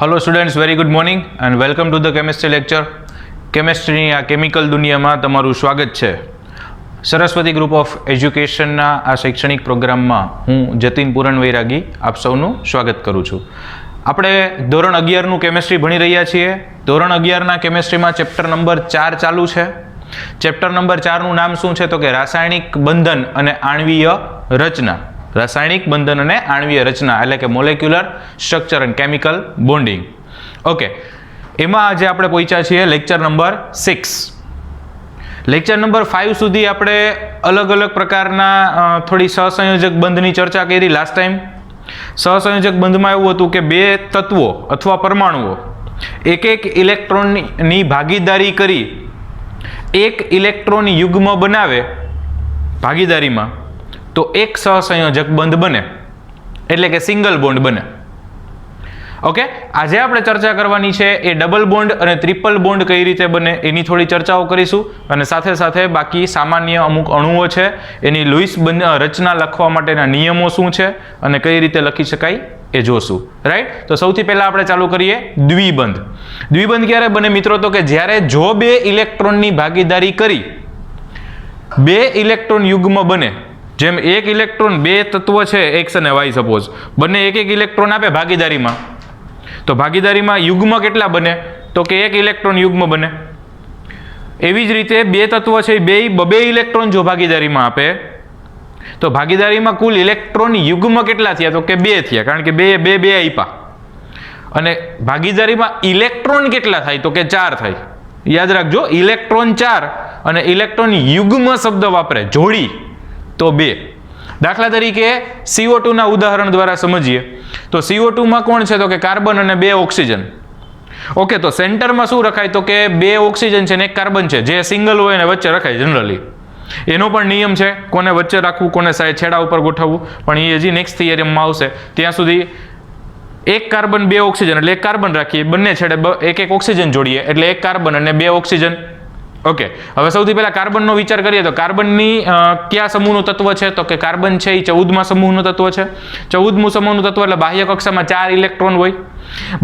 Hello students, very good morning and welcome to the chemistry lecture. Chemistry आ chemical दुनिया में तमारू स्वागत है। सरस्वती ग्रुप ऑफ एज्युकेशन आ शैक्षणिक प्रोग्राम में हूँ जतीन पूरण वैरागी आप सौनु स्वागत करूँ छूँ। આપણે ધોરણ 11નું કેમેસ્ટ્રી ભણી રહ્યા છીએ। ધોરણ 11ના કેમેસ્ટ્રીમાં ચેપ્ટર નંબર 4 ચાલુ છે। ચેપ્ટર નંબર 4નું નામ શું છે તો કે રાસાયણિક બંધન અને આણ્વીય રચના। રાસાયણિક બંધન અને આણ્વીય રચના એટલે કે molecular structure and chemical bonding. Okay, એમાં આજે આપણે પહોંચ્યા છીએ લેક્ચર નંબર 6। લેક્ચર નંબર 5 સુધી આપણે અલગ અલગ પ્રકારના થોડી સહસંયોજક બંધની ચર્ચા કરી લાસ્ટ ટાઈમ। સહસંયોજક બંધમાં એવું હતું કે બે તત્વો અથવા પરમાણુઓ એક એક ઇલેક્ટ્રોનની ભાગીદારી કરી એક ઇલેક્ટ્રોન યુગ્મ બનાવે ભાગીદારીમાં તો એક સહસંયોજક બંધ બને એટલે કે સિંગલ બોન્ડ બને। ઓકે, આજે આપણે ચર્ચા કરવાની છે એ ડબલ બોન્ડ અને ટ્રિપલ બોન્ડ કઈ રીતે બને એની થોડી ચર્ચાઓ કરીશું અને સાથે સાથે બાકી સામાન્ય અમુક અણુઓ છે એની લુઈસ રચના લખવા માટેના નિયમો શું છે અને કઈ રીતે લખી શકાય એ જોશું। રાઈટ, તો સૌથી પહેલા આપણે ચાલુ કરીએ દ્વિબંધ। દ્વિબંધ ક્યારે બને મિત્રો તો કે જ્યારે જો બે ઇલેક્ટ્રોનની ભાગીદારી કરી બે ઇલેક્ટ્રોન યુગ્મ બને। જેમ એક ઇલેક્ટ્રોન બે તત્વ છે એક્સ અને વાય સપોઝ બંને એક એક ઇલેક્ટ્રોન આપે ભાગીદારીમાં તો ભાગીદારીમાં યુગ્મ કેટલા બને તો કે એક ઇલેક્ટ્રોન યુગ્મ બને। એવી જ રીતે બે તત્વ છે બે ઇલેક્ટ્રોન જો ભાગીદારીમાં આપે તો ભાગીદારીમાં કુલ ઇલેક્ટ્રોન યુગ્મ કેટલા થયા તો કે બે થયા કારણ કે બે આપ્યા અને ભાગીદારીમાં ઇલેક્ટ્રોન કેટલા થાય તો કે 4 થાય। યાદ રાખજો, ઇલેક્ટ્રોન 4 અને ઇલેક્ટ્રોન યુગ્મ શબ્દ વાપરે જોડી તો 2। દાખલા તરીકે CO2 ના ઉદાહરણ દ્વારા સમજીએ તો CO2 માં કોણ છે તો કે કાર્બન અને 2 ઓક્સિજન। ઓકે, તો સેન્ટરમાં શું રખાય તો કે 2 ઓક્સિજન છે ને એક કાર્બન છે જે સિંગલ હોય અને વચ્ચે રખાય જનરલી। એનો પણ નિયમ છે કોને વચ્ચે રાખવું કોને છેડા ઉપર ગોઠવવું પણ એ હજી નેક્સ્ટ થિયરીમાં આવશે। ત્યાં સુધી એક કાર્બન 2 ઓક્સિજન એટલે એક કાર્બન રાખીએ બંને છેડે એક એક ઓક્સિજન જોડીએ એટલે એક કાર્બન અને 2 ઓક્સિજન। ઓકે, હવે સૌથી પહેલા કાર્બનનો વિચાર કરીએ તો કાર્બનની કયા સમૂહનું તત્વ છે તો કે કાર્બન છે એ 14મા સમૂહનું તત્વ છે। 14મું સમૂહનું તત્વ એટલે બાહ્ય કક્ષામાં 4 ઇલેક્ટ્રોન હોય।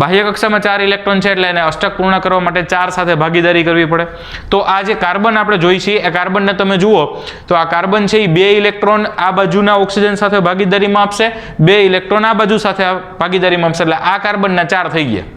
બાહ્ય કક્ષામાં 4 ઇલેક્ટ્રોન છે એટલે એને અષ્ટક પૂર્ણ કરવા માટે 4 સાથે ભાગીદારી કરવી પડે। તો આ જે કાર્બન આપણે જોઈ છીએ એ કાર્બનને તમે જુઓ તો આ કાર્બન છે એ 2 ઇલેક્ટ્રોન આ બાજુના ઓક્સિજન સાથે ભાગીદારીમાં આપશે 2 ઇલેક્ટ્રોન આ બાજુ સાથે ભાગીદારીમાં આપશે એટલે આ કાર્બનના 4 થઈ ગયા।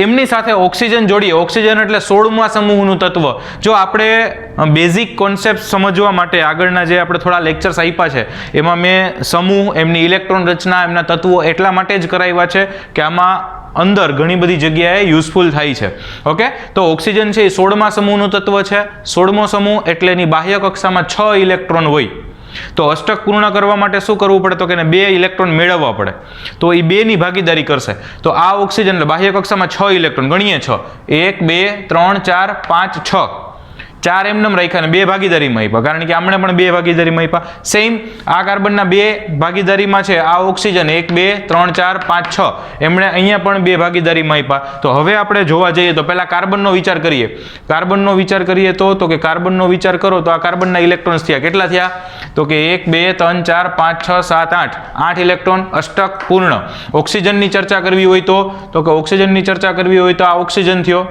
એમની સાથે ઓક્સિજન જોડીએ, ઓક્સિજન એટલે 16મા સમૂહનું તત્વ। જો આપણે બેઝિક કોન્સેપ્ટ સમજવા માટે આગળના જે આપણે થોડા લેક્ચર્સ આપ્યા છે એમાં મેં સમૂહ એમની ઇલેક્ટ્રોન રચના એમના તત્વો એટલા માટે જ કરાવ્યા છે કે આમાં અંદર ઘણી બધી જગ્યાએ યુઝફુલ થાય છે। ઓકે, તો ઓક્સિજન છે એ 16મા સમૂહનું તત્વ છે। 16મો સમૂહ એટલે એની બાહ્ય કક્ષામાં 6 ઇલેક્ટ્રોન હોય તો અષ્ટક પૂર્ણ કરવા માટે શું કરવું પડે તો કે 2 ઇલેક્ટ્રોન મેળવવા પડે તો એ 2 ની ભાગીદારી કરશે। તો આ ઓક્સિજન એટલે બાહ્ય કક્ષામાં 6 ઇલેક્ટ્રોન ગણીએ 6 1 2 3 4 5 6 4 એમનેમ રાખ્યા અને 2 ભાગીદારીમાં આપ્યા કારણ કે આમણે પણ 2 ભાગીદારીમાં આપ્યા। સેમ આ કાર્બનના 2 ભાગીદારીમાં છે આ ઓક્સિજન 1 2 3 4 5 6 એમણે અહીંયા પણ 2 ભાગીદારીમાં આપ્યા। તો હવે આપણે જોવા જઈએ તો પહેલા કાર્બનનો વિચાર કરીએ। કાર્બનનો વિચાર કરીએ તો કે કાર્બનનો વિચાર કરો તો આ કાર્બનના ઇલેક્ટ્રોન્સ થયા કેટલા થયા તો કે 1 2 3 4 5 6 7 8 ઇલેક્ટ્રોન અષ્ટક પૂર્ણ। ઓક્સિજનની ચર્ચા કરવી હોય તો કે ઓક્સિજનની ચર્ચા કરવી હોય તો આ ઓક્સિજન થયો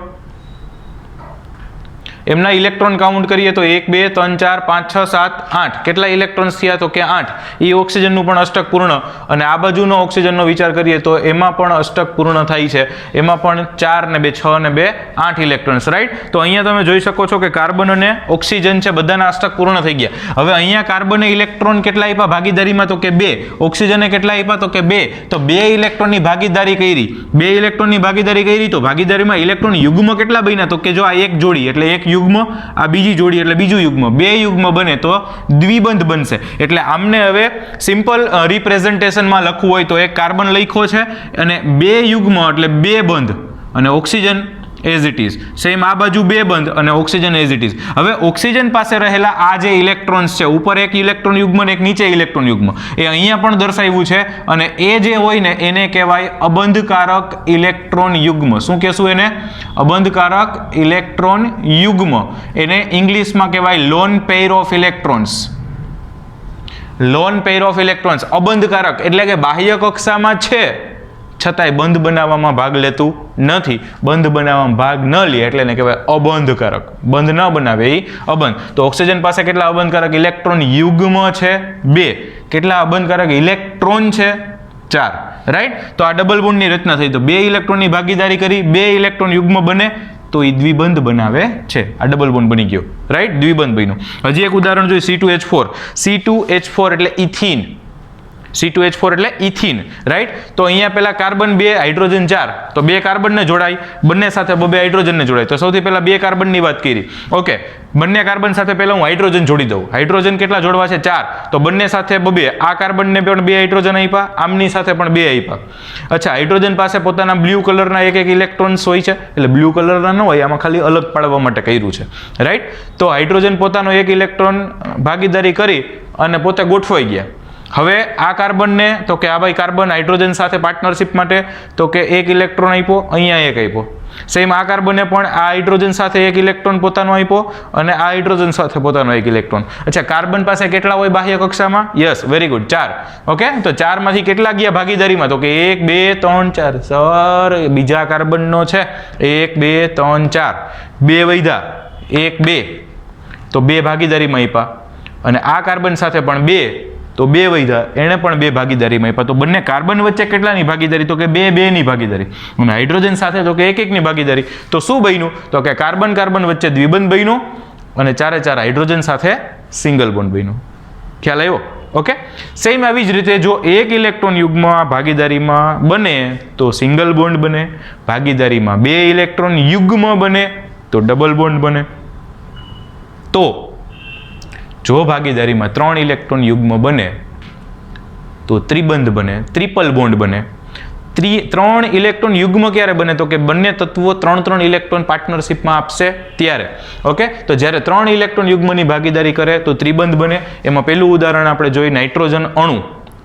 એમના ઇલેક્ટ્રોન કાઉન્ટ કરીએ તો 1 2 3 4 5 6 7 8 કેટલા ઇલેક્ટ્રોન્સ થયા તો કે 8 એ ઓક્સિજનનું પણ અષ્ટક પૂર્ણ અને આ બાજુનો ઓક્સિજનનો વિચાર કરીએ તો એમાં પણ અષ્ટક પૂર્ણ થાય છે એમાં પણ 4 ને 2 6 ને 2 8 ઇલેક્ટ્રોન્સ। રાઈટ, તો અહીંયા તમે જોઈ શકો છો કે કાર્બન અને ઓક્સિજન છે બધાના અષ્ટક પૂર્ણ થઈ ગયા। હવે અહીંયા કાર્બને ઇલેક્ટ્રોન કેટલા આપ્યા ભાગીદારીમાં તો કે 2 ઓક્સિજને કેટલા આપ્યા તો કે 2 તો 2 ઇલેક્ટ્રોનની ભાગીદારી કરી 2 ઇલેક્ટ્રોનની ભાગીદારી કરી તો ભાગીદારીમાં ઇલેક્ટ્રોન યુગ્મ કેટલા બન્યા તો કે જો આ એક જોડી એટલે એક યુગ્મ આ બીજી જોડી એટલે બીજું યુગ્મ 2 યુગ્મ બને તો દ્વિબંધ બનશે। એટલે આમને હવે સિમ્પલ રિપ્રેઝન્ટેશનમાં લખવું હોય તો એક કાર્બન લખ્યો છે અને 2 યુગ્મ એટલે 2 બંધ અને oxygen as it is same આ બાજુ 2 બંધ અને ઓક્સિજન એઝ ઇટ ઇઝ। હવે ઓક્સિજન પાસે રહેલા આ જે ઇલેક્ટ્રોન્સ છે ઉપર એક ઇલેક્ટ્રોન યુગ્મ અને એક નીચે ઇલેક્ટ્રોન યુગ્મ એ અહીંયા પણ દર્શાવ્યું છે અને એ જે હોય ને એને કહેવાય અબંધકારક ઇલેક્ટ્રોન યુગ્મ। શું કહેશું એને અબંધકારક ઇલેક્ટ્રોન યુગ્મ એને ઇંગ્લિશમાં કહેવાય lone pair of electrons. Lone pair of electrons અબંધકારક એટલે કે બાહ્ય કક્ષામાં છે છતાંય બંધ બનાવવામાં ભાગ લેતું નથી. બંધ બનાવવામાં ભાગ ન લે એટલે એને કહેવાય અબંધકારક. બંધ ન બનાવે એ અબંધ. તો ઓક્સિજન પાસે કેટલા અબંધકારક ઇલેક્ટ્રોન યુગ્મ છે? 2. કેટલા અબંધકારક ઇલેક્ટ્રોન છે? 4. રાઈટ. તો આ ડબલ બોન્ડની રચના થઈ. તો 2 ઇલેક્ટ્રોનની ભાગીદારી કરી, 2 ઇલેક્ટ્રોન યુગ્મ બને તો એ દ્વિબંધ બનાવે છે. આ ડબલ બોન્ડ બની ગયો. રાઈટ, દ્વિબંધ બન્યું. હજી એક ઉદાહરણ જોઈએ, C2H4. C2H4 એટલે ઇથીન. C2H4 એટલે ઇથીન. રાઈટ. તો અહીંયા પેલા કાર્બન 2, હાઇડ્રોજન 4. તો 2 કાર્બનને જોડાય, બંને સાથે 2 હાઇડ્રોજનને જોડાય. તો સૌથી પહેલા 2 કાર્બનની વાત કરી. ઓકે, બંને કાર્બન સાથે પહેલા હું હાઇડ્રોજન જોડી દઉં. હાઇડ્રોજન કેટલા જોડવા છે? 4. તો બંને સાથે 2. આ કાર્બનને પણ 2 હાઇડ્રોજન આપ્યા, આમની સાથે પણ 2 આપ્યા. અચ્છા, હાઇડ્રોજન પાસે પોતાના બ્લુ કલરના એક ઇલેક્ટ્રોન્સ હોય છે. એટલે બ્લુ કલરના ન હોય, આમાં ખાલી અલગ પાડવા માટે કર્યું છે. રાઈટ. તો હાઇડ્રોજન પોતાનો એક ઇલેક્ટ્રોન ભાગીદારી કરી અને પોતે ગોઠવાઈ ગયા. હવે આ કાર્બનને તો કે આ ભાઈ કાર્બન હાઇડ્રોજન સાથે પાર્ટનરશિપ માટે તો કે એક ઇલેક્ટ્રોન આપ્યો, અહીંયા એક આપ્યો. સેમ આ કાર્બને પણ આ હાઇડ્રોજન સાથે એક ઇલેક્ટ્રોન પોતાનો આપ્યો અને આ હાઇડ્રોજન સાથે પોતાનો એક ઇલેક્ટ્રોન. અચ્છા, કાર્બન પાસે કેટલા હોય બાહ્ય કક્ષામાં? Yes, very good, 4. ઓકે, તો 4 માંથી કેટલા ગયા ભાગીદારીમાં? તો કે 1, 2, 3, 4. સર, બીજા કાર્બનનો છે 1, 2, 3, 4. 2 વૈધા, 1, 2. તો 2 ભાગીદારીમાં આપ્યા. અને આ કાર્બન સાથે પણ 2, તો 2 વૈધા, એણે પણ 2 ભાગીદારીમાં આપ્યા. તો બંને કાર્બન વચ્ચે કેટલાની ભાગીદારી? તો કે 2, 2 ની ભાગીદારી. અને હાઇડ્રોજન સાથે તો કે 1, 1 ની ભાગીદારી. તો શું બન્યું? તો કે કાર્બન કાર્બન વચ્ચે દ્વિબંધ બન્યું અને 4 4 હાઇડ્રોજન સાથે સિંગલ બોન્ડ બન્યું. ખ્યાલ આવ્યો? ઓકે, સેમ આવી જ રીતે જો એક ઇલેક્ટ્રોન યુગ્મ ભાગીદારીમાં બને તો સિંગલ બોન્ડ બને. ભાગીદારીમાં 2 ઇલેક્ટ્રોન યુગ્મ બને તો ડબલ બોન્ડ બને. તો જો ભાગીદારીમાં 3 ઇલેક્ટ્રોન યુગ્મ બને તો ત્રિબંધ બને, ટ્રિપલ બોન્ડ બને. 3 ઇલેક્ટ્રોન યુગ્મ ક્યારે બને? તો કે બંને તત્વો 3 ઇલેક્ટ્રોન પાર્ટનરશિપમાં આપશે ત્યારે. ઓકે, તો જ્યારે 3 ઇલેક્ટ્રોન યુગ્મની ભાગીદારી કરે તો ત્રિબંધ બને. એમાં પહેલું ઉદાહરણ આપણે જોઈએ નાઇટ્રોજન અણુ.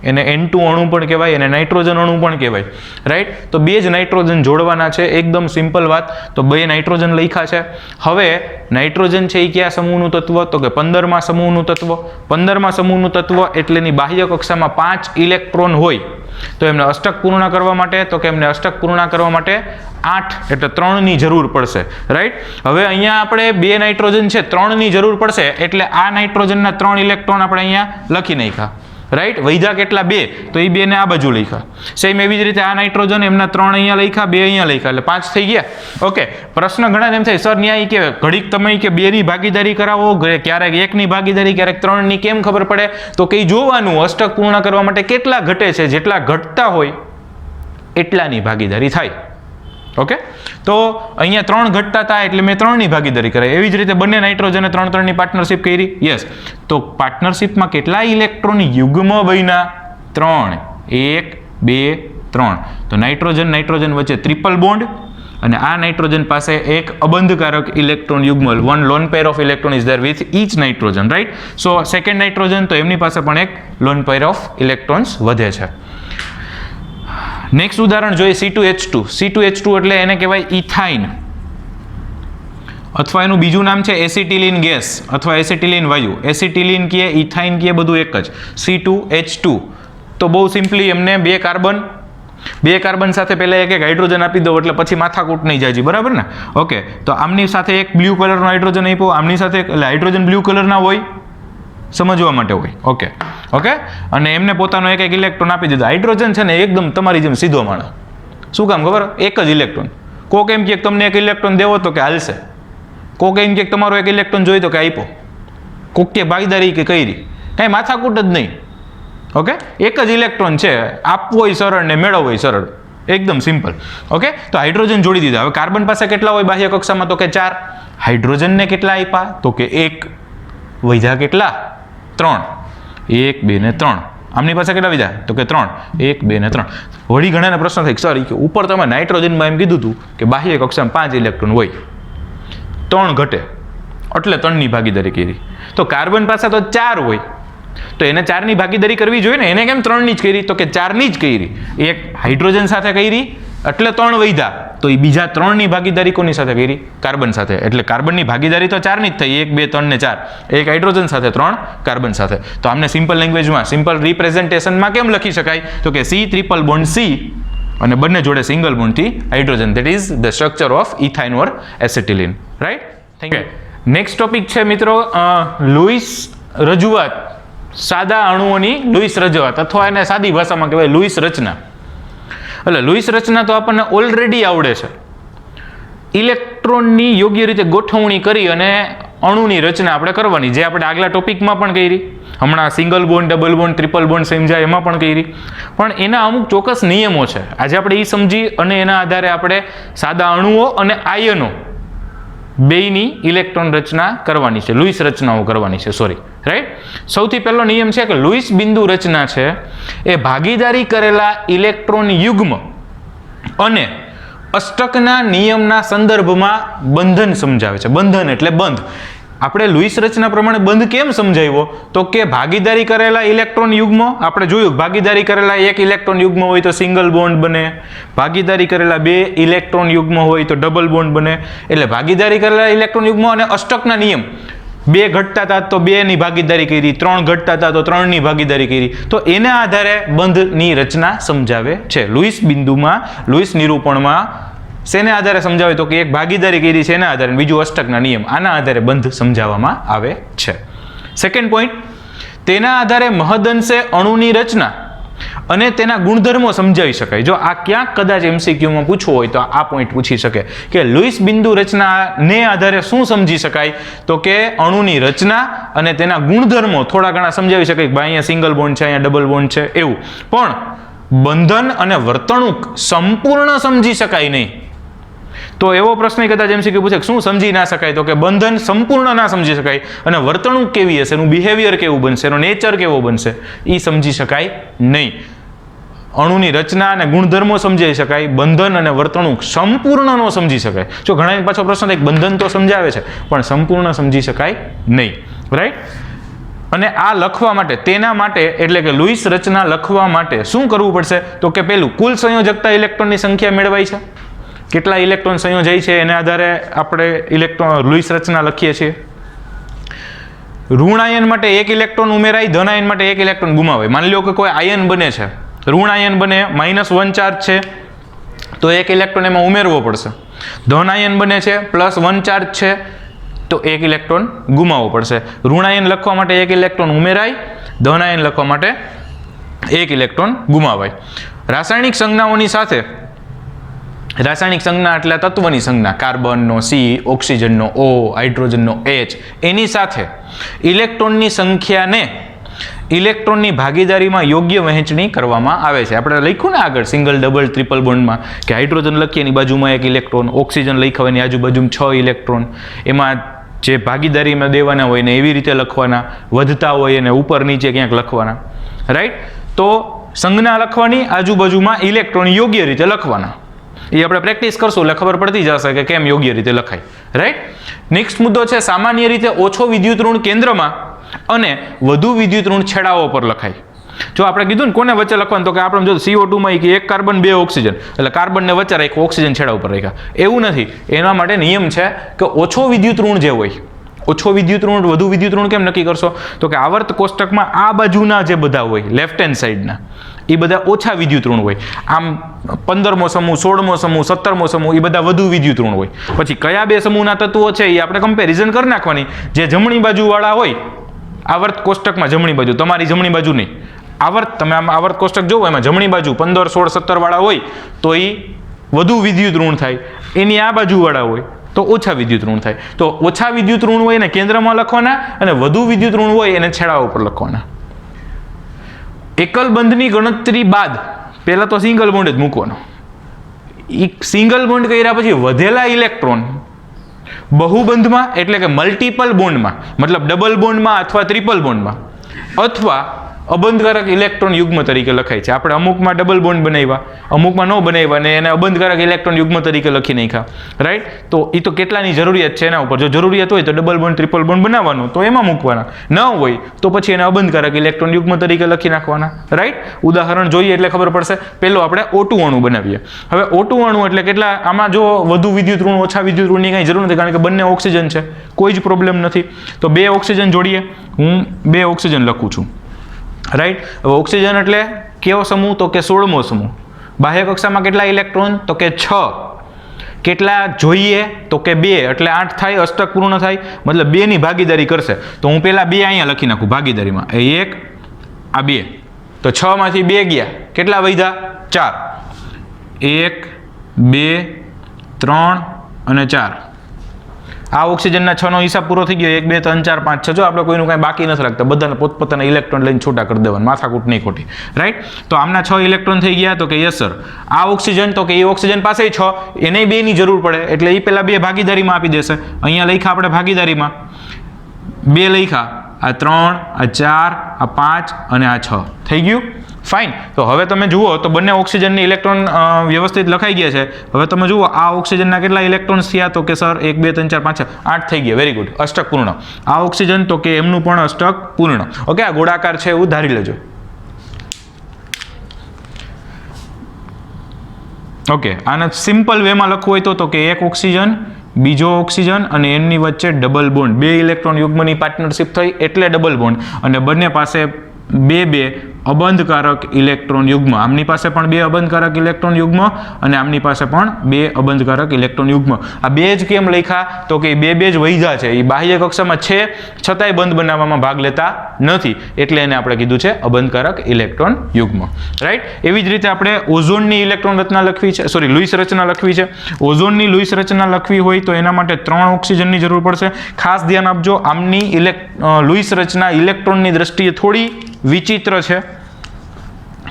એને N2 અણુ પણ કહેવાય અને નાઇટ્રોજન અણુ પણ કહેવાય. રાઈટ. તો 2 જ નાઇટ્રોજન જોડવાના છે. એકદમ સિમ્પલ વાત. તો 2 નાઇટ્રોજન લખ્યા છે. હવે નાઇટ્રોજન છે એ કયા સમૂહનું તત્વ? તો કે 15મા સમૂહનું તત્વ. 15મા સમૂહનું તત્વ એટલે એની બાહ્ય કક્ષામાં 5 ઇલેક્ટ્રોન હોય. તો એમને અષ્ટક પૂર્ણ કરવા માટે તો કે એમને અષ્ટક પૂર્ણ કરવા માટે 8 એટલે 3 ની જરૂર પડશે. રાઈટ. હવે અહીંયા આપણે 2 નાઇટ્રોજન છે, 3 ની જરૂર પડશે એટલે આ નાઇટ્રોજનના 3 ઇલેક્ટ્રોન આપણે અહીંયા લખી નાખ્યા. રાઈટ. વૈધા કેટલા? 2. તો એ 2 ને આ બાજુ લખ્યા. સેમ એવી જ રીતે આ નાઇટ્રોજન એમના 3 અહીંયા લખ્યા, 2 અહીંયા લખ્યા એટલે 5 થઈ ગયા. ઓકે, પ્રશ્ન ઘણા એમ થાય સર ન્યાય કે ઘડીક તમે કે 2 ની ભાગીદારી કરાવો, ક્યારેક 1 ની ભાગીદારી, ક્યારેક 3 ની, કેમ ખબર પડે? તો કઈ જોવાનું અષ્ટક પૂર્ણ કરવા માટે કેટલા ઘટે છે, જેટલા ઘટતા હોય એટલાની ભાગીદારી થાય. ઓકે, તો અહીંયા 3 ઘટતા હતા એટલે મેં 3 ની ભાગીદારી કરાવી. એવી જ રીતે બંને નાઇટ્રોજને 3 ની પાર્ટનરશિપ કરી. યસ. તો પાર્ટનરશિપમાં કેટલા ઇલેક્ટ્રોન યુગ્મ બન્યા? 3. 1, 2, 3. તો નાઇટ્રોજન વચ્ચે ટ્રિપલ બોન્ડ અને આ નાઇટ્રોજન પાસે એક અબંધકારક ઇલેક્ટ્રોન યુગ્મ, 1 lone pair of electron is there with each nitrogen. Right. So second nitrogen તો એમની પાસે પણ એક લોન પેર ઓફ ઇલેક્ટ્રોન્સ વધે છે. નેક્સ્ટ ઉદાહરણ જોઈએ C2H2. C2H2 એટલે એને કહેવાય ઇથાઇન અથવા એનું બીજું નામ છે એસિટિલિન ગેસ અથવા એસિટિલિન વાયુ. એસિટિલિન કીએ, ઇથાઇન કીએ, બધું એક જ. C2H2. તો બહુ સિમ્પલી એમને 2 કાર્બન સાથે પહેલા એક હાઇડ્રોજન આપી દો એટલે પછી માથાકૂટ નહીં જાય, બરાબર ને? ઓકે, તો આમની સાથે એક બ્લુ કલરનો હાઇડ્રોજન આપ્યો, આમની સાથે એટલે હાઇડ્રોજન બ્લુ કલરના હોય, સમજવા માટે હોય. ઓકે, અને એમને પોતાનો એક ઇલેક્ટ્રોન આપી દીધો. હાઇડ્રોજન છે ને એકદમ તમારી જેમ સીધો માણસ. શું કામ ખબર? એક જ ઇલેક્ટ્રોન. કોક એમ કે તમને એક ઇલેક્ટ્રોન દેવો તો કે હાલશે. કોક એમ કે તમારો એક ઇલેક્ટ્રોન જોઈ તો કે આપ્યો. કોક કે ભાગીદારી કે કરી, કાંઈ માથાકૂટ જ નહીં. ઓકે, એક જ ઇલેક્ટ્રોન છે, આપવો હોય સરળ ને મેળવવો હોય સરળ. એકદમ સિમ્પલ. ઓકે, તો હાઇડ્રોજન જોડી દીધા. હવે કાર્બન પાસે કેટલા હોય બાહ્ય કક્ષામાં? તો કે 4. હાઇડ્રોજનને કેટલા આપ્યા? તો કે 1. વૈધા કેટલા? 3. 1, 2 ને 3. આમની પાસે કેટલા વિધા? તો કે 3. 1, 2 ને 3. વળી ઘણાને પ્રશ્ન થાય સર કે ઉપર તમે નાઇટ્રોજનમાં એમ કીધું હતું કે બાહ્ય કક્ષામાં 5 ઇલેક્ટ્રોન હોય, 3 ઘટે એટલે 3 ની ભાગીદારી કરી. તો કાર્બન પાસે તો 4 હોય તો એને 4 ની ભાગીદારી કરવી જોઈએ ને. એને કેમ 3 ની જ કરી? તો કે 4 ની જ કરી. એક હાઇડ્રોજન સાથે કરી એટલે 3 વૈધા. તો એ બીજા 3 ની ભાગીદારી કોની સાથે કરી? કાર્બન સાથે. એટલે કાર્બનની ભાગીદારી તો 4 ની જ થઈ. 1, 2, 3 ને 4. એક હાઇડ્રોજન સાથે, 3 કાર્બન સાથે. તો આમને સિમ્પલ લેંગ્વેજમાં, સિમ્પલ રિપ્રેઝન્ટેશનમાં કેમ લખી શકાય? તો કે C ટ્રિપલ બોન્ડ C અને બંને જોડે સિંગલ બોન્ડથી hydrogen. That is the structure of ethyne or acetylene. Right. Thank you. Next topic છે મિત્રો લુઈસ રજૂઆત. સાદા અણુઓની લુઈસ રજૂઆત, અથવા એને સાદી ભાષામાં કહેવાય લુઈસ રચના. એટલે લુઈસ રચના તો આપણને ઓલરેડી આવડે છે. ઇલેક્ટ્રોનની યોગ્ય રીતે ગોઠવણી કરી અને અણુની રચના આપણે કરવાની, જે આપણે આગલા ટોપિકમાં પણ કરી. હમણાં single bond, double bond, triple bond સમજાય એમાં પણ કરી. પણ એના અમુક ચોક્કસ નિયમો છે. આજે આપણે એ સમજી અને એના આધારે આપણે સાદા અણુઓ અને આયનો બેયની ઇલેક્ટ્રોન રચના કરવાની છે, લુઈસ રચનાઓ કરવાની છે. રાઈટ. સૌથી પહેલો નિયમ છે કે લુઈસ બિંદુ રચના છે એ ભાગીદારી કરેલા ઇલેક્ટ્રોન યુગ્મ અને અષ્ટકના નિયમના સંદર્ભમાં બંધન સમજાવે છે. બંધન એટલે બંધ. આપણે લુઈસ રચના પ્રમાણે બંધ કેમ સમજાવ્યો? તો કે ભાગીદારી કરેલા ઇલેક્ટ્રોન યુગ્મ, આપણે જોયું ભાગીદારી કરેલા એક ઇલેક્ટ્રોન યુગ્મ હોય તો સિંગલ બોન્ડ બને, ભાગીદારી કરેલા બે ઇલેક્ટ્રોન યુગ્મ હોય તો ડબલ બોન્ડ બને. એટલે ભાગીદારી કરેલા ઇલેક્ટ્રોન યુગ્મ અને અષ્ટકના નિયમ, બે ઘટતા હતા તો બે ની ભાગીદારી કરી, ત્રણ ઘટતા હતા તો ત્રણ ની ભાગીદારી કરી, તો એના આધારે બંધની રચના સમજાવે છે. લુઈસ બિંદુમાં, લુઈસ નિરૂપણમાં શેને આધારે સમજાવે? તો કે એક ભાગીદારી કરી છે એના આધારે, બીજું અષ્ટકના નિયમ, આના આધારે બંધ સમજાવવામાં આવે છે. સેકન્ડ પોઈન્ટ, તેના આધારે મહદઅંશે અણુની રચના અને તેના ગુણધર્મો સમજાવી શકાય. જો આ ક્યાંક કદાચ MCQમાં પૂછવું હોય તો આ પોઈન્ટ પૂછી શકે કે લુઈસ બિંદુ રચનાને આધારે શું સમજી શકાય? તો કે અણુની રચના અને તેના ગુણધર્મો થોડા ઘણા સમજાવી શકાય કે ભાઈ અહીંયા સિંગલ બોન્ડ છે, અહીંયા ડબલ બોન્ડ છે, એવું. પણ બંધન અને વર્તણૂક સંપૂર્ણ સમજી શકાય નહીં. તો એવો પ્રશ્ન કદાચ MCQ પૂછે કે શું સમજી ના શકાય? તો કે બંધન સંપૂર્ણ ના સમજી શકાય, અને વર્તણૂક કેવી હશે, એનું બિહેવિયર કેવું બનશે, એનો નેચર કેવો બનશે, એ સમજી શકાય નહીં. અણુની રચના અને ગુણધર્મો સમજાઈ શકાય, બંધન અને વર્તણૂક સંપૂર્ણ ન સમજી શકાય. જો ઘણા પાછો પ્રશ્ન થાય બંધન તો સમજાવે છે પણ સંપૂર્ણ સમજી શકાય નહીં. રાઈટ. અને આ લખવા માટે, તેના માટે એટલે કે લુઈસ રચના લખવા માટે શું કરવું પડશે? તો કે પેલું, કુલ સંયોજકતા ઇલેક્ટ્રોનની સંખ્યા મેળવાય છે. કેટલા ઇલેક્ટ્રોન સંયોજાય છે એના આધારે આપણે લુઈસ રચના લખીએ છીએ. ઋણ આયન માટે એક ઇલેક્ટ્રોન ઉમેરાય, ધન આયન માટે એક ઇલેક્ટ્રોન ગુમાવાય. માની લો કે કોઈ આયન બને છે, ઋણ આયન બને, -1 ચાર્જ છે તો એક ઇલેક્ટ્રોન એમાં ઉમેરવો પડશે. ધન આયન બને છે, +1 ચાર્જ છે તો એક ઇલેક્ટ્રોન ગુમાવવો પડશે. ઋણ આયન લખવા માટે એક ઇલેક્ટ્રોન ઉમેરાય, ધન આયન લખવા માટે એક ઇલેક્ટ્રોન ગુમાવાય. રાસાયણિક સંજ્ઞાઓની સાથે, રાસાયણિક સંજ્ઞા એટલે તત્વની સંજ્ઞા, કાર્બનનો C, ઓક્સિજનનો O, હાઇડ્રોજનનો H, એની સાથે ઇલેક્ટ્રોનની સંખ્યાને ઇલેક્ટ્રોનની ભાગીદારીમાં યોગ્ય વહેંચણી કરવામાં આવે છે. આપણે લખ્યું ને આગળ સિંગલ, ડબલ, ટ્રિપલ બોન્ડમાં કે હાઇડ્રોજન લખીએ એની બાજુમાં એક ઇલેક્ટ્રોન, ઓક્સિજન લખ્યા હોય એની આજુબાજુમાં 6 ઇલેક્ટ્રોન, એમાં જે ભાગીદારીમાં દેવાના હોય ને એવી રીતે લખવાના, વધતા હોય એને ઉપર નીચે ક્યાંક લખવાના. રાઈટ. તો સંજ્ઞા લખવાની, આજુબાજુમાં ઇલેક્ટ્રોન યોગ્ય રીતે લખવાના. એ આપણે પ્રેક્ટિસ કરશું એટલે ખબર પડતી જશે કે કેમ યોગ્ય રીતે લખાય. રાઈટ. નેક્સ્ટ મુદ્દો છે સામાન્ય રીતે ઓછો વિદ્યુત ઋણ કેન્દ્રમાં અને વધુ વિદ્યુત ઋણ છેડાઓ પર લખાય. જો આપણે કીધું ને કોને વચ્ચે લખવાનું, તો કે આપણે જો CO2 માં એક કાર્બન, બે ઓક્સિજન, એટલે કાર્બનને વચ્ચે રાખ્યું, ઓક્સિજન છેડા ઉપર રાખ્યા, એવું નથી. એના માટે નિયમ છે કે ઓછો વિદ્યુત ઋણ જે હોય, ઓછો વિદ્યુત ઋણ, વધુ વિદ્યુત ઋણ કેમ નક્કી કરશો? તો કે આવર્ત કોષ્ટકમાં આ બાજુના જે બધા હોય, લેફ્ટ હેન્ડ સાઈડના, એ બધા ઓછા વિદ્યુત ઋણ હોય. આમ 15મો સમૂહ, 16મો સમૂહ, 17મો સમૂહ, એ બધા વધુ વિદ્યુત ઋણ હોય. પછી કયા બે સમૂહના તત્વો છે એ આપણે કમ્પેરિઝન કરી નાખવાની. જે જમણી બાજુવાળા હોય આવર્ત કોષ્ટકમાં, જમણી બાજુ, તમારી જમણી બાજુ નહીં, આવર્ત, તમે આમ આવર્ત કોષ્ટક જોવો એમાં જમણી બાજુ 15, 16, 17 વાળા હોય તો એ વધુ વિદ્યુત ઋણ થાય, એની આ બાજુ વાળા હોય તો ઓછા વિદ્યુત ઋણ થાય. તો ઓછા વિદ્યુત ઋણ હોય એને કેન્દ્રમાં લખવાના, અને વધુ વિદ્યુત ઋણ હોય એને છેડાઓ પર લખવાના. એકલ બંધની ગણતરી બાદ પહેલા તો સિંગલ બોન્ડ જ મૂકવાનો. સિંગલ બોન્ડ કર્યા પછી વધેલા ઇલેક્ટ્રોન બહુબંધમાં એટલે કે મલ્ટિપલ બોન્ડમાં, મતલબ ડબલ બોન્ડમાં અથવા ટ્રિપલ બોન્ડમાં અથવા અબંધકારક ઇલેક્ટ્રોન યુગ્મ તરીકે લખાય છે. આપણે અમુકમાં ડબલ બોન્ડ બનાવ્યા, અમુકમાં ન બનાવ્યા ને એને અબંધકારક ઇલેક્ટ્રોન યુગ્મ તરીકે લખી નાખ્યા. રાઈટ. તો એ તો કેટલાની જરૂરિયાત છે એના ઉપર. જો જરૂરિયાત હોય તો ડબલ બોન્ડ, ટ્રિપલ બોન્ડ બનાવવાનું, તો એમાં મૂકવાના. ન હોય તો પછી એને અબંધકારક ઇલેક્ટ્રોન યુગ્મ તરીકે લખી નાખવાના. રાઈટ. ઉદાહરણ જોઈએ એટલે ખબર પડશે. પેલો આપણે O2 અણુ બનાવીએ. હવે O2 અણુ એટલે કેટલા? આમાં જો વધુ વિદ્યુત ઋણ, ઓછા વિદ્યુત ઋણની કાંઈ જરૂર નથી, કારણ કે બંને ઓક્સિજન છે, કોઈ જ પ્રોબ્લેમ નથી. તો બે ઓક્સિજન જોડીએ. હું બે ઓક્સિજન લખું છું. રાઈટ. હવે ઓક્સિજન એટલે કેવો સમૂહ? તો કે 16મો સમૂહ. બાહ્ય કક્ષામાં કેટલા ઇલેક્ટ્રોન? તો કે 6. કેટલા જોઈએ? તો કે 2. એટલે 8 થાય, અષ્ટક પૂર્ણ થાય, મતલબ 2 ની ભાગીદારી કરશે. તો હું પહેલા 2 અહીંયા લખી નાખું ભાગીદારીમાં, 1 આ 2. તો 6 માંથી 2 ગયા, કેટલા વધ્યા? 4. 1 2 3 અને 4. આ ઓક્સિજનના 6 નો હિસાબ પૂરો થઈ ગયો. 1 2 3 4 5 6. જો આપણે કોઈનું કાંઈ બાકી નથી રાખતા, બધાને પોતપોતાના ઇલેક્ટ્રોન લઈને છૂટા કરી દેવાના, માથાકૂટ નહીં ખોટી, રાઈટ? તો આમના 6 ઇલેક્ટ્રોન થઈ ગયા. તો કે યસ સર. આ ઓક્સિજન, તો કે એ ઓક્સિજન પાસે 6, એને 2 ની જરૂર પડે, એટલે એ પહેલા 2 ભાગીદારીમાં આપી દેશે. અહીંયા લખ્યા આપણે ભાગીદારીમાં 2 લખ્યા, આ 3 આ 4 આ 5 અને આ 6 થઈ ગયું. ફાઇન. તો હવે તમે જુઓ તો બંને ઓક્સિજનની ઇલેક્ટ્રોન વ્યવસ્થિત લખાઈ ગયા છે. હવે તમે જુઓ આ ઓક્સિજનના કેટલા ઇલેક્ટ્રોન્સ થયા? તો કે સર 1 2 3 4 5 6 8 થઈ ગયા. વેરી ગુડ, અષ્ટક પૂર્ણ. આ ઓક્સિજન, તો કે એમનું પણ અષ્ટક પૂર્ણ. ઓકે, આ ગોળાકાર છે એવું ધારી લેજો. ઓકે, આને સિમ્પલ વેમાં લખવું હોય તો કે એક ઓક્સિજન, બીજો ઓક્સિજન અને એમની વચ્ચે ડબલ બોન્ડ, 2 ઇલેક્ટ્રોન યુગ્મની પાર્ટનરશિપ થઈ એટલે ડબલ બોન્ડ, અને બંને પાસે 2 અબંધકારક ઇલેક્ટ્રોન યુગ્મ. આમની પાસે પણ 2 અબંધકારક ઇલેક્ટ્રોન યુગ્મ અને આમની પાસે પણ 2 અબંધકારક ઇલેક્ટ્રોન યુગ્મ. આ 2 જ કેમ લખ્યા? તો કે 2 જ વૈધા છે, એ બાહ્ય કક્ષામાં છે છતાંય બંધ બનાવવામાં ભાગ લેતા નથી, એટલે એને આપણે કીધું છે અબંધકારક ઇલેક્ટ્રોન યુગ્મ, રાઈટ? એવી જ રીતે આપણે ઓઝોનની ઇલેક્ટ્રોન રચના લખવી છે, સોરી લુઈસ રચના લખવી છે. ઓઝોનની લુઈસ રચના લખવી હોય તો એના માટે 3 ઓક્સિજનની જરૂર પડશે. ખાસ ધ્યાન આપજો, આમની લુઈસ રચના ઇલેક્ટ્રોનની દ્રષ્ટિએ થોડી વિચિત્ર છે.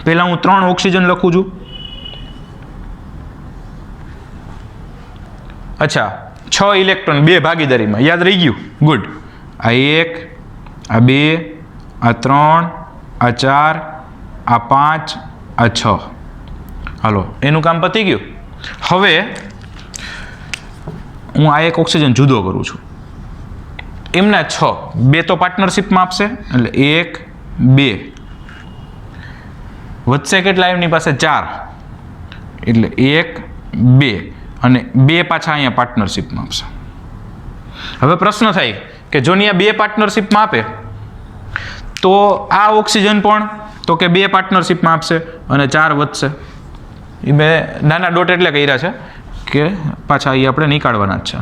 પહેલા હું 3 ઓક્સિજન લખું છું. અચ્છા, 6 ઇલેક્ટ્રોન 2 ભાગીદારીમાં, યાદ રહી ગયું? ગુડ. આ 1 આ 2 આ 3 આ 4 આ 5 આ 6. હાલો, એનું કામ પતી ગયું. હવે હું આ એક ઓક્સિજન જુદો કરું છું. એમના 6, 2 તો પાર્ટનરશિપમાં આપશે, એટલે 1 2 વધશે કેટલા? એમની પાસે 4, એટલે 1 2 અને 2 પાછા અહીંયા પાર્ટનરશિપમાં આપશે. હવે પ્રશ્ન થાય કે જો અહીંયા 2 પાર્ટનરશિપમાં આપે તો આ ઓક્સિજન પણ, તો કે 2 પાર્ટનરશિપમાં આપશે અને 4 વધશે. એ મેં નાના ડોટ એટલે કર્યા છે કે પાછા એ આપણે નીકાળવાના જ છે.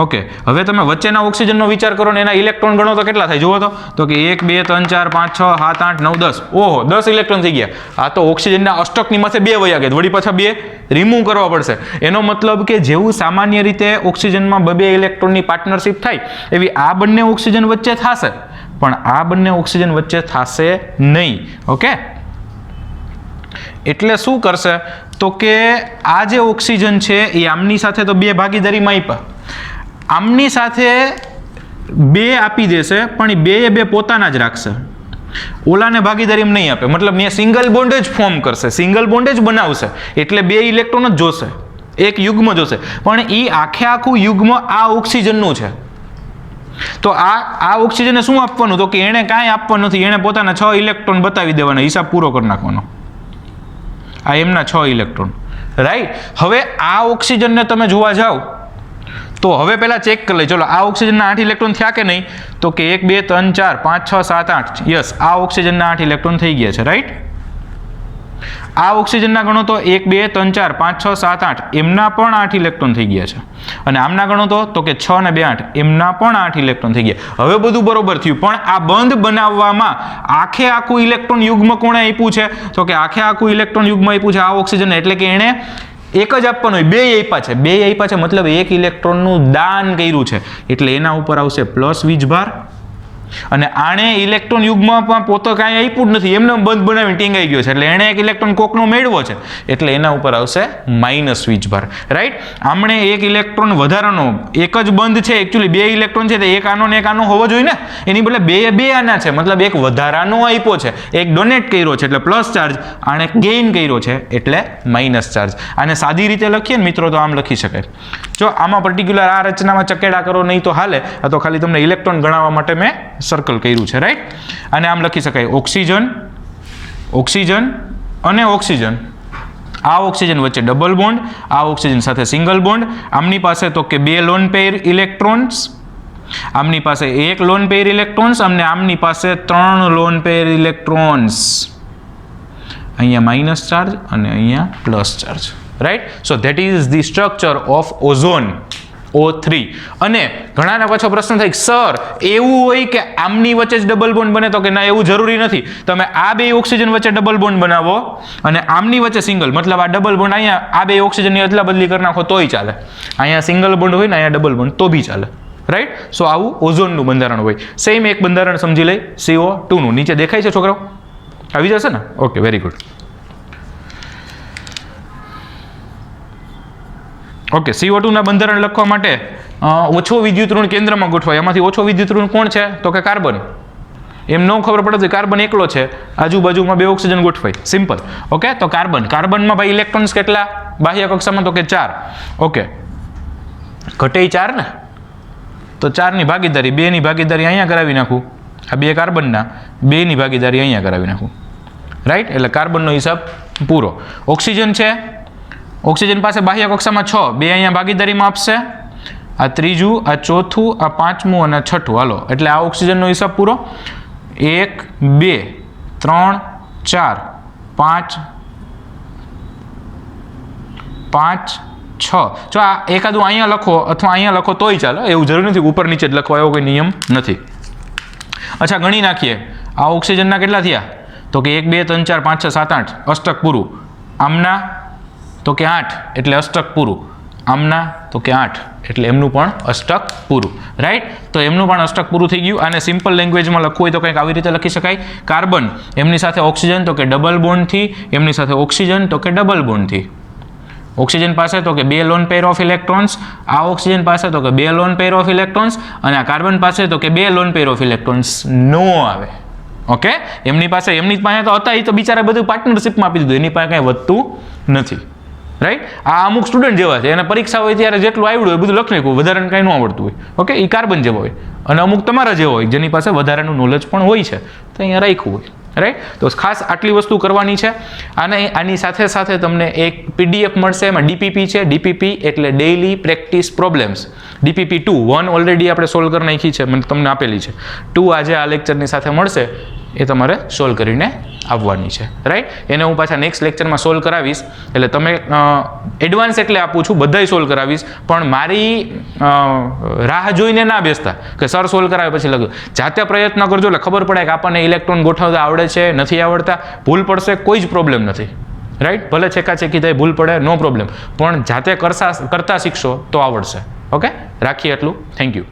ઓકે, હવે તમે વચ્ચેના ઓક્સિજનનો વિચાર કરો ને એના ઇલેક્ટ્રોન ગણો તો કેટલા થાય? જુઓ તો કે 1 2 3 4 5 6 7 8 9 10. ઓહો, 10 ઇલેક્ટ્રોન થઈ ગયા. આ તો ઓક્સિજનના અષ્ટકની માથે 2 વયા ગયા, વળી પાછા 2 રિમૂવ કરવા પડશે. એનો મતલબ કે જેવું સામાન્ય રીતે ઓક્સિજનમાં 2 ઇલેક્ટ્રોનની પાર્ટનરશિપ થાય એવી આ બંને ઓક્સિજન વચ્ચે થશે, પણ આ બંને ઓક્સિજન વચ્ચે થશે નહીં. ઓકે, એટલે શું કરશે? તો કે આ જે ઓક્સિજન છે એ આમની સાથે તો 2 ભાગીદારીમાં આપ્યા, આમની સાથે 2 આપી દેશે, પણ એ 2 પોતાના જ રાખશે, ઓલાને ભાગીદારીમાં નહીં આપે. મતલબ અહીંયા સિંગલ બોન્ડ જ ફોર્મ કરશે, સિંગલ બોન્ડ જ બનાવશે, એટલે 2 ઇલેક્ટ્રોન જ જોશે, એક યુગ્મ જોશે. પણ એ આખું યુગ્મ આ ઓક્સિજનનું છે. તો આ ઓક્સિજનને શું આપવાનું? તો કે એણે કાંઈ આપવાનું નથી, એણે પોતાના 6 ઇલેક્ટ્રોન બતાવી દેવાના, હિસાબ પૂરો કરી નાખવાનો. આ એમના 6 ઇલેક્ટ્રોન, રાઈટ? હવે આ ઓક્સિજનને તમે જોવા જાઓ તો હવે પહેલા ચેક કરી લઈએ. ચલો, આ ઓક્સિજનના 8 ઇલેક્ટ્રોન થયા કે નહીં? તો કે 1 2 3 4 5 6 7 8. યસ, આ ઓક્સિજનના 8 ઇલેક્ટ્રોન થઈ ગયા છે, રાઈટ? આ ઓક્સિજનના ગણો તો 1 2 3 4 5 6 7 8, એમના પણ 8 ઇલેક્ટ્રોન થઈ ગયા છે. અને આમના ગણો તો કે 6 ને 2 8, એમના પણ 8 ઇલેક્ટ્રોન થઈ ગયા. હવે બધું બરોબર થયું, પણ આ બંધ બનાવવામાં આખું ઇલેક્ટ્રોન યુગ્મ કોણે આપ્યું છે? તો કે આખું ઇલેક્ટ્રોન યુગ્મ આપ્યું છે આ ઓક્સિજન, એટલે કે એણે એક જ આપવાનું હોય, 2 આપ્યા છે, 2 આપ્યા છે, મતલબ 1 ઇલેક્ટ્રોનનું દાન કર્યું છે, એટલે એના ઉપર આવશે પ્લસ વીજભાર. અને આણે ઇલેક્ટ્રોન યુગ્મમાં પોતે કાંઈ આપ્યું જ નથી, એમને બંધ બનાવીને ટીંગાઈ ગયો છે, એટલે એણે એક ઇલેક્ટ્રોન કોકનો મેળવો છે, એટલે એના ઉપર આવશે માઇનસ વીજભાર, રાઈટ? આમણે એક ઇલેક્ટ્રોન વધારાનો, એક જ બંધ છે, એકચ્યુઅલી 2 ઇલેક્ટ્રોન છે, તો એક આનો ને એક આનો હોવો જોઈએ ને, એની બદલે 2 આના છે, મતલબ એક વધારાનો આપ્યો છે, એક ડોનેટ કર્યો છે એટલે પ્લસ ચાર્જ, આણે ગેઇન કર્યો છે એટલે માઇનસ ચાર્જ. આને સાદી રીતે લખીએ ને મિત્રો તો આમ લખી શકાય. જો આમાં પર્ટિક્યુલર આ રચનામાં ચકેડા કરો નહીં તો હાલે, આ તો ખાલી તમને ઇલેક્ટ્રોન ગણાવવા માટે મેં સર્કલ કર્યું છે, રાઈટ? અને આમ લખી શકાય ઓક્સિજન, ઓક્સિજન અને ઓક્સિજન. આ ઓક્સિજન વચ્ચે ડબલ બોન્ડ, આ ઓક્સિજન સાથે સિંગલ બોન્ડ. આમની પાસે તો કે 2 લોન પેર ઇલેક્ટ્રોન્સ, આમની પાસે 1 લોન પેર ઇલેક્ટ્રોન્સ, અને આમની પાસે 3 લોન પેર ઇલેક્ટ્રોન્સ, અહીંયા માઇનસ ચાર્જ અને અહીંયા plus charge, right. So that is the structure of ozone O3. અને ઘણાના પાછો પ્રશ્ન થાય, સર એવું હોય કે આમની વચ્ચે જ ડબલ બોન્ડ બને? તો કે ના, એવું જરૂરી નથી. તમે આ બે ઓક્સિજન વચ્ચે ડબલ બોન્ડ બનાવો અને આમની વચ્ચે સિંગલ, મતલબ આ ડબલ બોન્ડ અહીંયા આ બે ઓક્સિજનની અદલા બદલી કરી નાખો તોય ચાલે. અહીંયા સિંગલ બોન્ડ હોય ને અહીંયા ડબલ બોન્ડ તો બી ચાલે, રાઈટ. સો આવું ઓઝોનનું બંધારણ હોય. સેમ એક બંધારણ સમજી લઈ CO2 નું. નીચે દેખાય છે છોકરાઓ? આવી જશે ને? Okay, very good. Okay, CO2 ના બંધારણ લખવા માટે ઓછો વિદ્યુત ઋણ કેન્દ્રમાં ગોઠવાય. એમાંથી ઓછો વિદ્યુત ઋણ કોણ છે? તો કે કાર્બન. એમ ન ખબર પડે તો કાર્બન એકલો છે, આજુબાજુમાં બે ઓક્સિજન ગોઠવાય, સિમ્પલ. ઓકે, તો કાર્બનમાં ભાઈ ઇલેક્ટ્રોન્સ કેટલા બાહ્ય કક્ષામાં? તો કે 4. ઓકે, ઘટે 4 ને, તો 4 ની ભાગીદારી, 2 ની ભાગીદારી અહીંયા કરાવી નાખું. આ બે કાર્બનના 2 ની ભાગીદારી અહીંયા કરાવી નાખું, રાઈટ. એટલે કાર્બનનો હિસાબ પૂરો. ઓક્સિજન છે, ઓક્સિજન પાસે બાહ્ય કક્ષામાં 6, 2 અહીંયા ભાગીદારીમાં આપશે. આ ત્રીજું, આ ચોથું, આ પાંચમું અને છઠ્ઠું. હાલો, એટલે આ ઓક્સિજનનો હિસાબ પૂરો. 1 2 3 4 5 5 6. જો આ એકાદું અહીંયા લખો અથવા અહીંયા લખો તોય ચાલો, એવું જરૂર નથી ઉપર નીચે જ લખવા, એવો કોઈ નિયમ નથી. અચ્છા, ગણી નાખીએ. આ ઓક્સિજનના કેટલા થયા? તો કે 1 2 3 4 5 6 7 8, અષ્ટક પૂરું. આમના તો કે 8, એટલે અષ્ટક પૂરું. આમના તો કે 8, એટલે એમનું પણ અષ્ટક પૂરું, રાઈટ. તો એમનું પણ અષ્ટક પૂરું થઈ ગયું. આને સિમ્પલ લેંગ્વેજમાં લખવું હોય તો કંઈક આવી રીતે લખી શકાય. કાર્બન એમની સાથે ઓક્સિજન તો કે ડબલ બોન્ડથી, એમની સાથે ઓક્સિજન તો કે ડબલ બોન્ડથી. ઓક્સિજન પાસે તો કે 2 લોન પેર ઓફ ઇલેક્ટ્રોન્સ, આ ઓક્સિજન પાસે તો કે 2 લોન પેર ઓફ ઇલેક્ટ્રોન્સ, અને આ કાર્બન પાસે તો કે 2 લોન પેર ઓફ ઇલેક્ટ્રોન્સ નો આવે. ઓકે, એમની પાસે તો હતા, એ તો બિચારા બધું પાર્ટનરશિપમાં આપી દીધું, એની પાસે કંઈ વધતું નથી, રાઈટ. આ અમુક સ્ટુડન્ટ જેવા છે, એને પરીક્ષા હોય ત્યારે જેટલું આવડ્યું હોય બધું લખી નાખ્યું, વધારાનું કંઈ ન આવડતું હોય. ઓકે, એ કાર્બન જેવો હોય. અને અમુક તમારા જેવો હોય જેની પાસે વધારાનું નોલેજ પણ હોય છે, તો અહીંયા રાખ્યું હોય, રાઈટ. તો ખાસ આટલી વસ્તુ કરવાની છે. આની સાથે સાથે તમને એક PDF મળશે, એમાં DPP છે. DPP એટલે daily practice problems. DPP 2 1 already આપણે સોલ્વ કરી નાખી છે, મને તમને આપેલી છે. 2 આજે આ લેક્ચરની સાથે મળશે, એ તમારે સોલ્વ કરીને આવવાની છે, રાઈટ. એને હું પાછા નેક્સ્ટ લેક્ચરમાં સોલ્વ કરાવીશ. એટલે તમે એડવાન્સ એટલે આપું છું, બધાય સોલ્વ કરાવીશ, પણ મારી રાહ જોઈને ના બેસતા કે સર સોલ્વ કરાવે પછી લખ્યું. જાતે પ્રયત્ન કરજો, એટલે ખબર પડે કે આપણને ઇલેક્ટ્રોન ગોઠવતા આવડે છે, નથી આવડતા, ભૂલ પડશે, કોઈ જ પ્રોબ્લેમ નથી, રાઈટ. ભલે છેકાછેકી થાય, ભૂલ પડે, નો પ્રોબ્લેમ, પણ જાતે કરતા શીખશો તો આવડશે. ઓકે, રાખીએ એટલું. Thank you.